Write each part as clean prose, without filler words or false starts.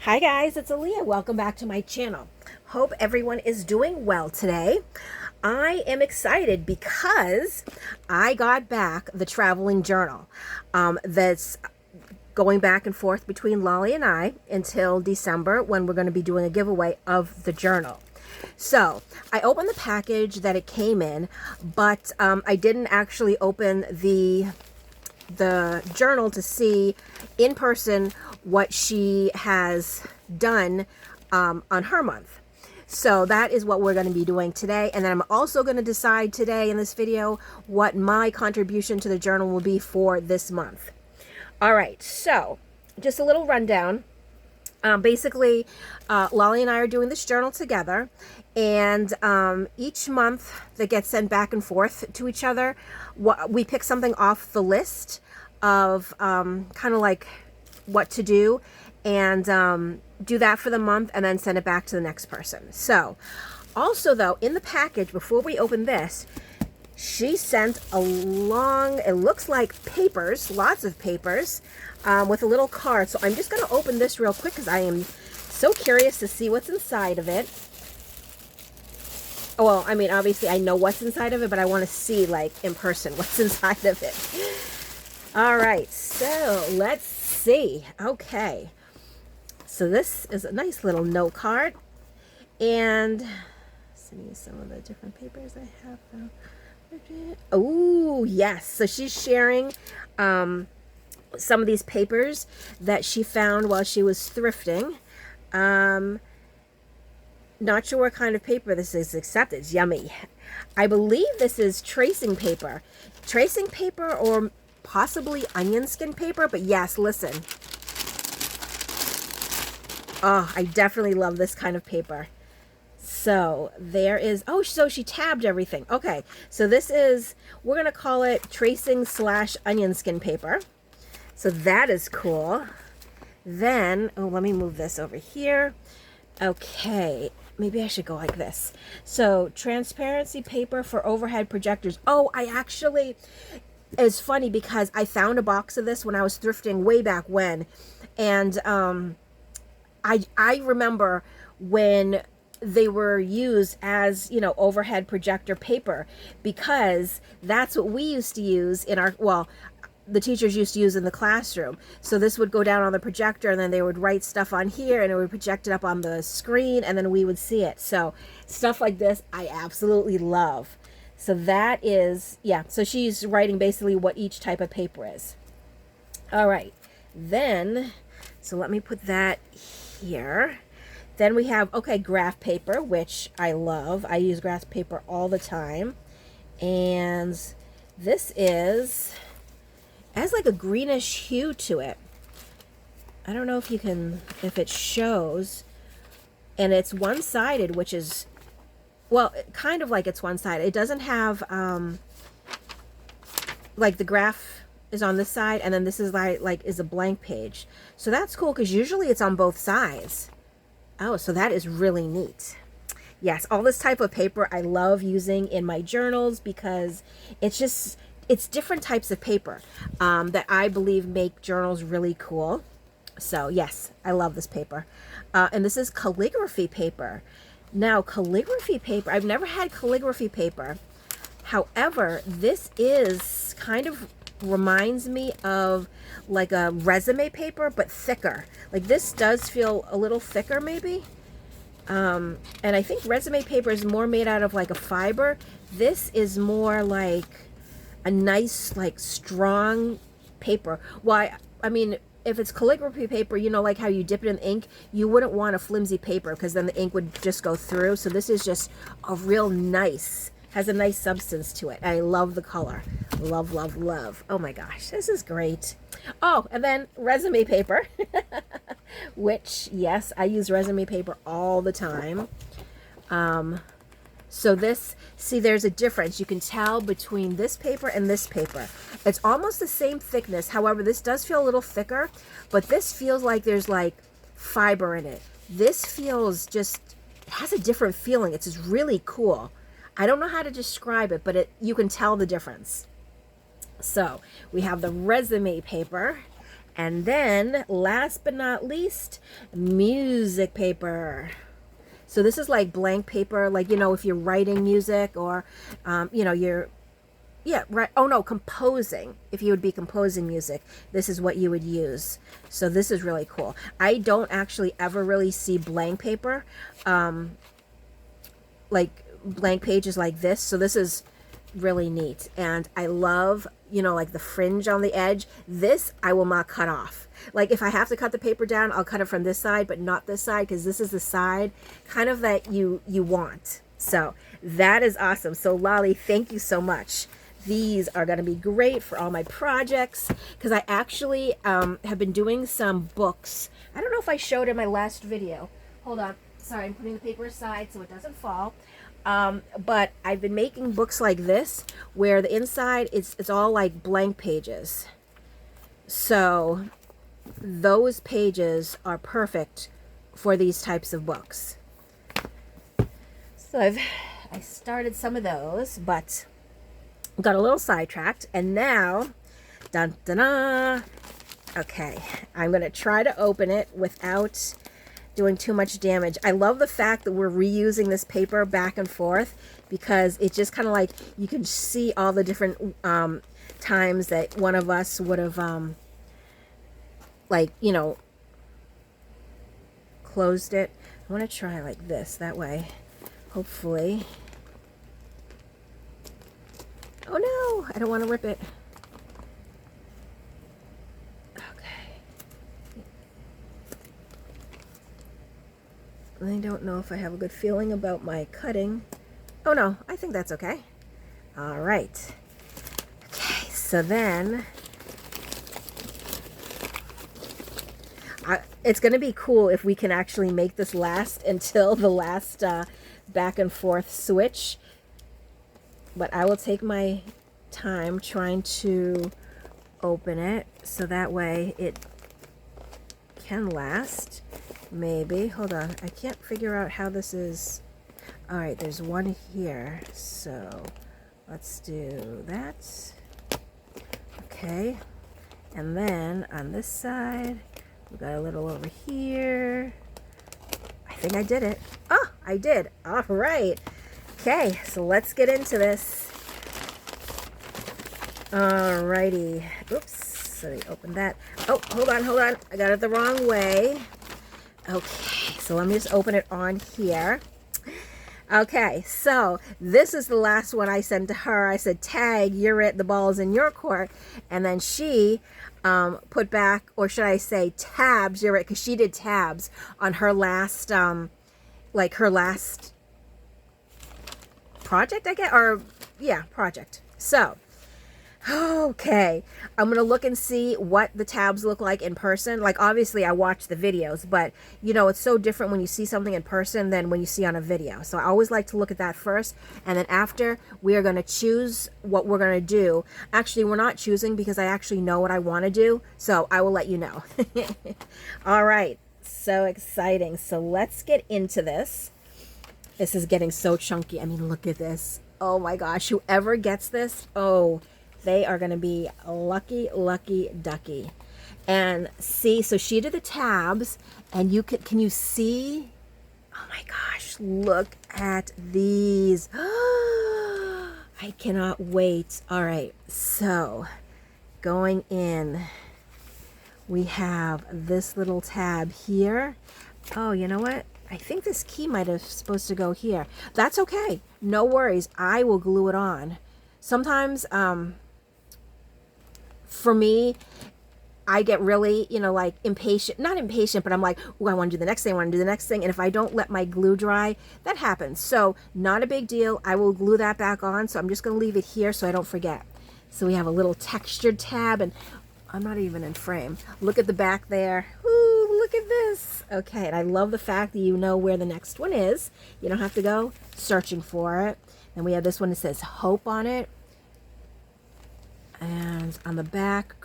Hi guys, it's Alia. Welcome back to my channel. Hope everyone is doing well today. I am excited because I got back the traveling journal that's going back and forth between Lolly and I until December, when we're going to be doing a giveaway of the journal. So I opened the package that it came in, but I didn't actually open the journal to see in person what she has done on her month. So that is what we're going to be doing today. And then I'm also going to decide today in this video what my contribution to the journal will be for this month. All right, so just a little rundown. Basically, Lolly and I are doing this journal together, and each month that gets sent back and forth to each other, we pick something off the list of kind of like what to do, and do that for the month and then send it back to the next person. So also though, in the package, before we open this, she sent a long, it looks like papers, lots of papers, with a little card. So I'm just going to open this real quick because I am so curious to see what's inside of it. Well, I mean, obviously I know what's inside of it, but I want to see, like, in person what's inside of it. All right, so let's see. Okay. So this is a nice little note card. And sending you some of the different papers I have though. Oh, yes. So she's sharing some of these papers that she found while she was thrifting. Not sure what kind of paper this is, except it's yummy. I believe this is tracing paper. Tracing paper or possibly onion skin paper, but yes, listen. Oh, I definitely love this kind of paper. So there is, oh, so she tabbed everything. Okay, so this is, we're going to call it tracing / onion skin paper. So that is cool. Then, oh, let me move this over here. Okay, maybe I should go like this. So transparency paper for overhead projectors. Oh, I actually, it's funny because I found a box of this when I was thrifting way back when. And I remember when they were used as, you know, overhead projector paper, because that's what we used to use in our, well, the teachers used to use in the classroom. So this would go down on the projector, and then they would write stuff on here, and it would project it up on the screen, and then we would see it. So stuff like this I absolutely love. So that is, yeah, so she's writing basically what each type of paper is. All right, then, so let me put that here. Then we have, okay, graph paper, which I love. I use graph paper all the time. And this is, it has like a greenish hue to it. I don't know if you can, if it shows. And it's one-sided, which is, well, kind of like it's one-sided. It doesn't have, like the graph is on this side, and then this is like is a blank page. So that's cool, because usually it's on both sides. Oh, so that is really neat. Yes, all this type of paper I love using in my journals, because it's just, it's different types of paper that I believe make journals really cool. So yes, I love this paper. And this is calligraphy paper. Now, calligraphy paper, I've never had calligraphy paper. However, this is kind of reminds me of like a resume paper, but thicker. Like this does feel a little thicker maybe. And I think resume paper is more made out of like a fiber. This is more like a nice, like strong paper. Well, I mean, if it's calligraphy paper, you know, like how you dip it in ink, you wouldn't want a flimsy paper because then the ink would just go through. So this is just a real nice, has a nice substance to it. I love the color. Love, love, love. Oh my gosh, this is great. Oh, and then resume paper, which, yes, I use resume paper all the time. So this, see, there's a difference. You can tell between this paper and this paper. It's almost the same thickness. However, this does feel a little thicker, but this feels like there's like fiber in it. This feels just, it has a different feeling. It's just really cool. I don't know how to describe it, but you can tell the difference. So we have the resume paper, And then last but not least, music paper. So this is like blank paper, like, you know, if you're writing music or, you know, yeah, right. Oh no, composing. If you would be composing music, this is what you would use. So this is really cool. I don't actually ever really see blank paper, like blank pages like this. So this is really neat. And I love, you know, like the fringe on the edge. This I will not cut off. Like if I have to cut the paper down, I'll cut it from this side, but not this side, because this is the side kind of that you want. So that is awesome. So Lolly, thank you so much. These are going to be great for all my projects, because I actually have been doing some books. I don't know if I showed in my last video. Hold on. Sorry, I'm putting the paper aside so it doesn't fall. But I've been making books like this where the inside it's all like blank pages. So those pages are perfect for these types of books. So I started some of those, but got a little sidetracked, and now, dun dun dun. Okay, I'm gonna try to open it without doing too much damage. I love the fact that we're reusing this paper back and forth, because it's just kind of like you can see all the different times that one of us would have like, you know, closed it. I want to try like this, that way hopefully. Oh no, I don't want to rip it. I don't know if I have a good feeling about my cutting. Oh no, I think that's okay. All right. Okay, so then it's going to be cool if we can actually make this last until the last back and forth switch. But I will take my time trying to open it so that way it can last. Maybe. Hold on. I can't figure out how this is. All right, there's one here. So let's do that. Okay. And then on this side, we got a little over here. I think I did it. Oh, I did. All right. Okay, so let's get into this. All righty. Oops. So we opened that. Oh, hold on, hold on. I got it the wrong way. Okay, so let me just open it on here. Okay, so this is the last one I sent to her. I said, tag, you're it, the ball's in your court. And then she put back, or should I say tabs, you're it, because she did tabs on her last, like her last project, I guess, or yeah, project. So, okay, I'm going to look and see what the tabs look like in person. Like, obviously, I watch the videos, but, you know, it's so different when you see something in person than when you see on a video. So I always like to look at that first, and then after, we are going to choose what we're going to do. Actually, we're not choosing because I actually know what I want to do, so I will let you know. All right, so exciting. So let's get into this. This is getting so chunky. I mean, look at this. Oh, my gosh. Whoever gets this, oh, they are going to be lucky, lucky ducky. And see, so she did the tabs, and you can you see? Oh my gosh, look at these. I cannot wait. All right, so going in, we have this little tab here. Oh, you know what? I think this key might have supposed to go here. That's okay. No worries. I will glue it on. Sometimes, for me, I get really, you know, like impatient, not impatient, but I'm like, oh, I want to do the next thing, I want to do the next thing. And if I don't let my glue dry, that happens. So not a big deal. I will glue that back on. So I'm just going to leave it here so I don't forget. So we have a little textured tab, and I'm not even in frame. Look at the back there. Ooh, look at this. Okay. And I love the fact that you know where the next one is. You don't have to go searching for it. And we have this one that says hope on it. And on the back,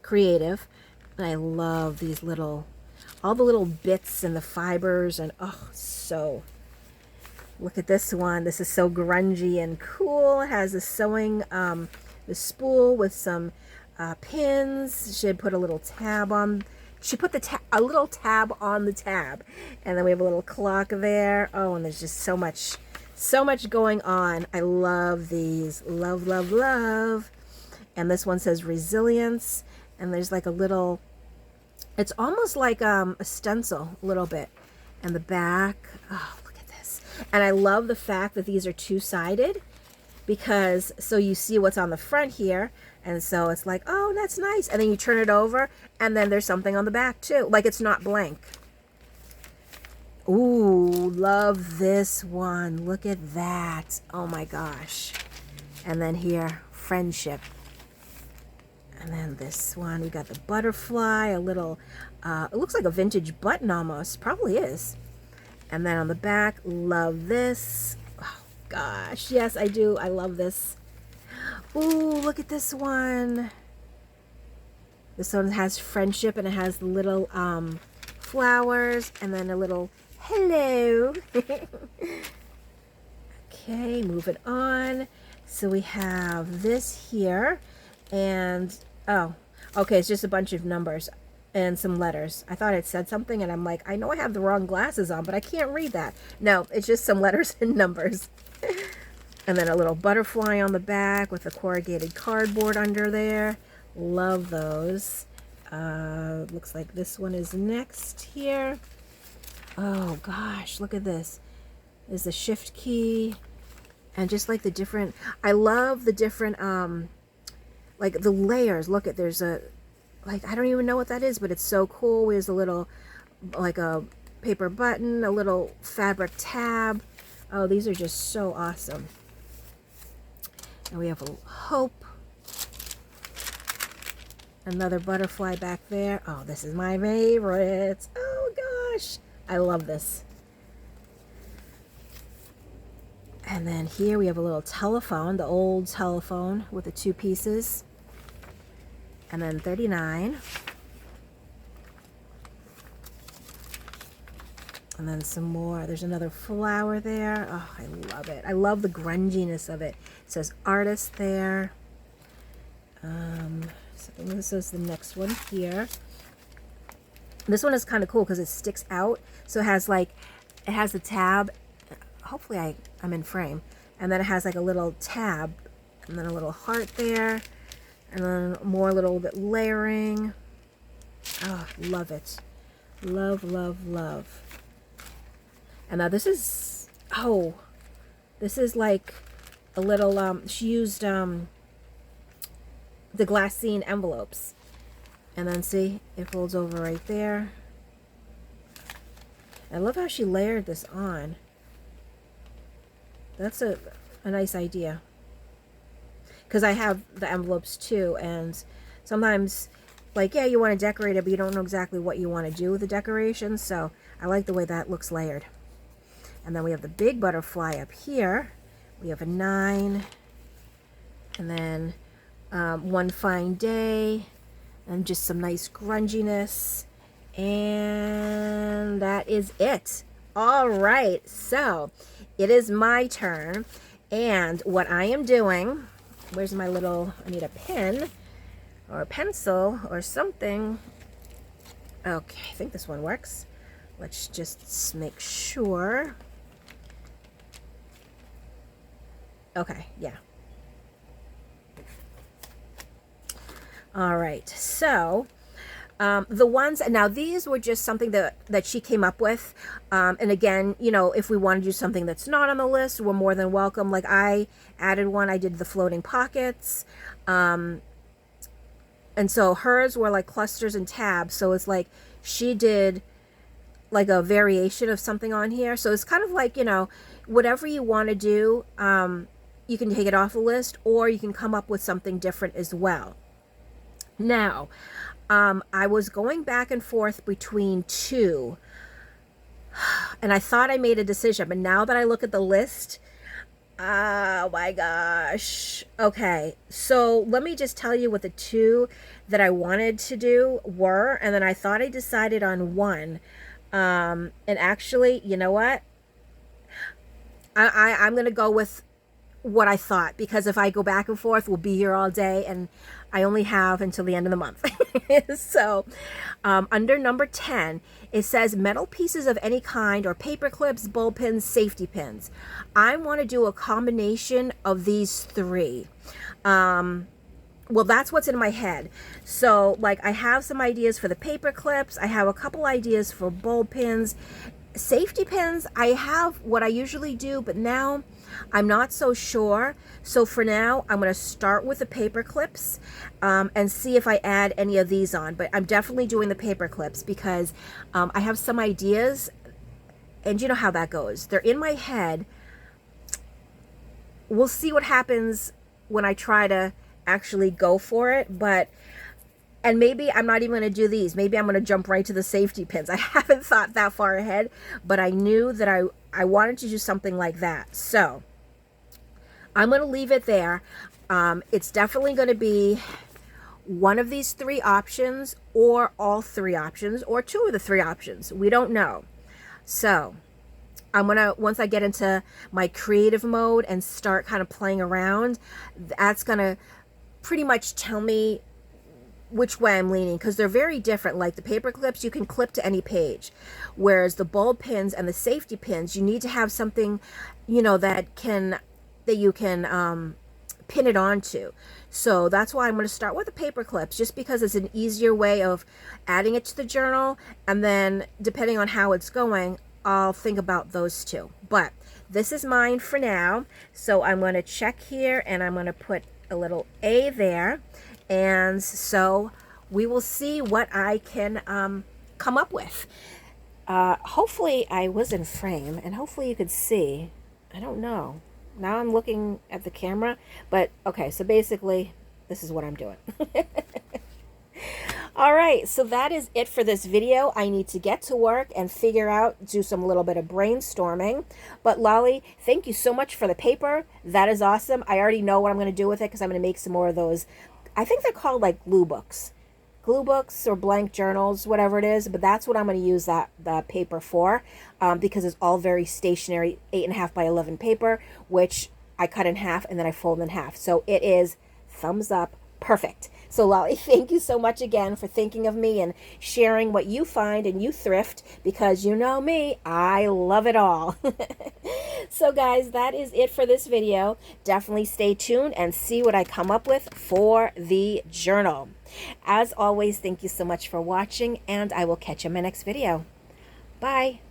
creative. And I love these little, all the little bits and the fibers, and oh, so, look at this one. This is so grungy and cool. It has a sewing, the spool with some pins. She had put a little tab on. She put a little tab on the tab, and then we have a little clock there. Oh, and there's just so much going on. I love these. Love, love, love. And this one says resilience, and there's like a little. It's almost like a stencil, a little bit, and the back. Oh, look at this! And I love the fact that these are two-sided, because so you see what's on the front here. And so it's like, oh, that's nice. And then you turn it over, and then there's something on the back too. Like it's not blank. Ooh, love this one. Look at that. Oh my gosh. And then here, friendship. And then this one, we got the butterfly, a little, it looks like a vintage button almost. Probably is. And then on the back, love this. Oh gosh, yes, I do. I love this. Ooh, look at this one. This one has friendship, and it has the little flowers, and then a little hello. Okay, moving on. So we have this here, and oh, okay, it's just a bunch of numbers and some letters. I thought it said something, and I'm like, I know I have the wrong glasses on, but I can't read that. No, it's just some letters and numbers. And then a little butterfly on the back with a corrugated cardboard under there. Love those. Looks like this one is next here. Oh gosh, look at this. There's a shift key. And just like the different, I love the different, like the layers. Look at, there's a, like, I don't even know what that is, but it's so cool. There's a little, like a paper button, a little fabric tab. Oh, these are just so awesome. And we have a hope. Another butterfly back there. Oh, this is my favorite. Oh gosh, I love this. And then here we have a little telephone, the old telephone with the two pieces. And then 39. And then some more. There's another flower there. Oh, I love it. I love the grunginess of it. It says artist there. So I think this is the next one here. This one is kind of cool because it sticks out. So it has like, it has the tab. Hopefully I'm in frame. And then it has like a little tab. And then a little heart there. And then more little bit layering. Oh, love it. Love, love, love. And now this is, oh, this is like a little, she used the glassine envelopes. And then see, it folds over right there. I love how she layered this on. That's a nice idea. Because I have the envelopes too, and sometimes, like, yeah, you want to decorate it, but you don't know exactly what you want to do with the decorations, so I like the way that looks layered. And then we have the big butterfly up here. We have a 9. And then one fine day. And just some nice grunginess. And that is it. All right. So it is my turn. And what I am doing, where's my little, I need a pen or a pencil or something. Okay, I think this one works. Let's just make sure. Okay, yeah. All right, so the ones, now these were just something that she came up with. And again, you know, if we want to do something that's not on the list, we're more than welcome. Like I added one, I did the floating pockets. And so hers were like clusters and tabs. So it's like she did like a variation of something on here. So it's kind of like, you know, whatever you want to do, you can take it off the list, or you can come up with something different as well. Now, I was going back and forth between two, and I thought I made a decision, but now that I look at the list, oh my gosh. Okay, so let me just tell you what the two that I wanted to do were, and then I thought I decided on one. And actually, you know what? I'm going to go with what I thought, because if I go back and forth, we'll be here all day, and I only have until the end of the month. So under number 10, it says metal pieces of any kind or paper clips, ball pins, safety pins. I want to do a combination of these three. Well, that's what's in my head. So like I have some ideas for the paper clips. I have a couple ideas for ball pins. Safety pins, I have what I usually do, but now I'm not so sure. So for now, I'm going to start with the paper clips and see if I add any of these on. But I'm definitely doing the paper clips because I have some ideas, and you know how that goes. They're in my head. We'll see what happens when I try to actually go for it. And maybe I'm not even going to do these. Maybe I'm going to jump right to the safety pins. I haven't thought that far ahead, but I knew that I wanted to do something like that. So I'm going to leave it there. It's definitely going to be one of these three options, or all three options, or two of the three options. We don't know. So I'm going to, once I get into my creative mode and start kind of playing around, that's going to pretty much tell me which way I'm leaning, because they're very different. Like the paper clips, you can clip to any page, whereas the ball pins and the safety pins, you need to have something, you know, that you can pin it onto. So that's why I'm going to start with the paper clips, just because it's an easier way of adding it to the journal, and then depending on how it's going, I'll think about those two. But this is mine for now, so I'm going to check here and I'm going to put a little A there. And so we will see what I can come up with. Hopefully I was in frame, and hopefully you could see. I don't know. Now I'm looking at the camera, but okay, so basically this is what I'm doing. All right, so that is it for this video. I need to get to work and figure out, do some little bit of brainstorming. But Lolly, thank you so much for the paper. That is awesome. I already know what I'm going to do with it, because I'm going to make some more of those. I think they're called like glue books or blank journals, whatever it is. But that's what I'm going to use the paper for, because it's all very stationary, 8.5 by 11 paper, which I cut in half and then I fold in half. So it is thumbs up, perfect. So Lolly, thank you so much again for thinking of me and sharing what you find and you thrift, because you know me, I love it all. So guys, that is it for this video. Definitely stay tuned and see what I come up with for the journal. As always, thank you so much for watching, and I will catch you in my next video. Bye.